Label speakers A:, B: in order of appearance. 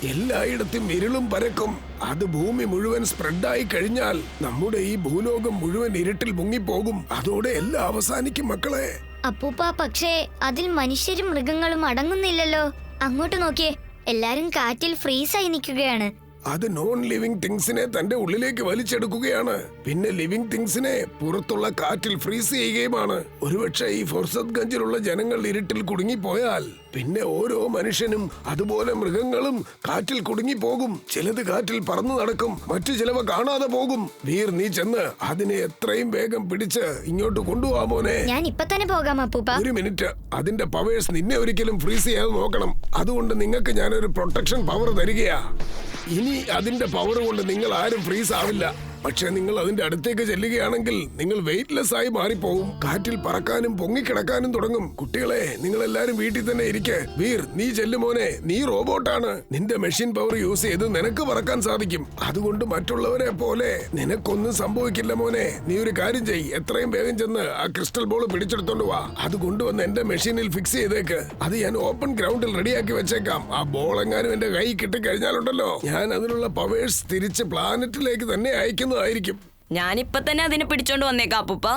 A: എല്ലായിടത്തും ഇരുളും പരക്കും. അത് ഭൂമി മുഴുവൻ സ്പ്രെഡായി കഴിഞ്ഞാൽ നമ്മുടെ ഈ ഭൂലോകം മുഴുവൻ ഇരുട്ടിൽ മുങ്ങിപ്പോകും. അതോടെ എല്ലാം അവസാനിക്കും മക്കളെ.
B: അപ്പൂപ്പ, പക്ഷേ അതിൽ മനുഷ്യരും മൃഗങ്ങളും അടങ്ങുന്നില്ലല്ലോ. അങ്ങോട്ട് നോക്കിയേ, എല്ലാരും കാറ്റിൽ ഫ്രീസായി നിൽക്കുകയാണ്.
A: അത് നോൺ ലിവിംഗ് തിങ്സിനെ തന്റെ ഉള്ളിലേക്ക് വലിച്ചെടുക്കുകയാണ്. പിന്നെ ലിവിംഗ് തിങ്സിനെ പുറത്തുള്ള കാറ്റിൽ ഫ്രീസ് ചെയ്യുകയുമാണ്. ഒരുപക്ഷെ ഈ ഫുർസത്ഗഞ്ചിലുള്ള ജനങ്ങൾ ഇരുട്ടിൽ കുടുങ്ങിപ്പോയാൽ പിന്നെ ഓരോ മനുഷ്യനും അതുപോലെ മൃഗങ്ങളും കാറ്റിൽ കുടുങ്ങിപ്പോകും. ചിലത് കാറ്റിൽ പറന്നു നടക്കും, മറ്റു ചിലവ കാണാതെ പോകും. വീർ, നീ ചെന്ന് അതിനെ എത്രയും വേഗം പിടിച്ച് ഇങ്ങോട്ട് കൊണ്ടുപോകാമോനെ.
B: ഞാൻ ഇപ്പൊ തന്നെ പോകാം അപ്പൂപ്പ.
A: ഒരു മിനിറ്റ്, അതിന്റെ പവേഴ്സ് നിന്നെ ഒരിക്കലും ഫ്രീസ് ചെയ്യാതെ നോക്കണം. അതുകൊണ്ട് നിങ്ങൾക്ക് ഞാനൊരു പ്രൊട്ടക്ഷൻ പവർ തരികയാ. ഇനി അതിന്റെ പവർ കൊണ്ട് നിങ്ങൾ ആരും ഫ്രീസ് ആവില്ല. പക്ഷെ നിങ്ങൾ അതിന്റെ അടുത്തേക്ക് ചെല്ലുകയാണെങ്കിൽ നിങ്ങൾ വെയിറ്റ്ലെസ് ആയി മാറിപ്പോകും. കാറ്റിൽ പറക്കാനും പൊങ്ങിക്കിടക്കാനും തുടങ്ങും. കുട്ടികളെ, നിങ്ങൾ എല്ലാരും വീട്ടിൽ തന്നെ ഇരിക്കെ. വീർ, നീ ചെല്ലുമോനെ. നീ റോബോട്ടാണ്. നിന്റെ മെഷീൻ പവർ യൂസ് ചെയ്ത് നിനക്ക് പറക്കാൻ സാധിക്കും. അതുകൊണ്ട് മറ്റുള്ളവരെ പോലെ നിനക്കൊന്നും സംഭവിക്കില്ല മോനെ. നീ ഒരു കാര്യം ചെയ്യ്, എത്രയും വേഗം ചെന്ന് ആ ക്രിസ്റ്റൽ ബോൾ പിടിച്ചെടുത്തോണ്ട് വാ. അത് കൊണ്ടുവന്ന് എന്റെ മെഷീനിൽ ഫിക്സ് ചെയ്തേക്ക്. അത് ഞാൻ ഓപ്പൺ ഗ്രൗണ്ടിൽ റെഡിയാക്കി വെച്ചേക്കാം. ആ ബോൾ എങ്ങാനും എന്റെ കൈ കിട്ടിക്കഴിഞ്ഞാലുണ്ടല്ലോ, ഞാൻ അതിനുള്ള പവേഴ്സ് തിരിച്ച് പ്ലാനറ്റിലേക്ക് തന്നെ അയക്കുന്നതായിരിക്കും.
C: ഞാനിപ്പൊ തന്നെ അതിനെ പിടിച്ചോണ്ട് വന്നേക്കാം അപ്പൂപ്പ.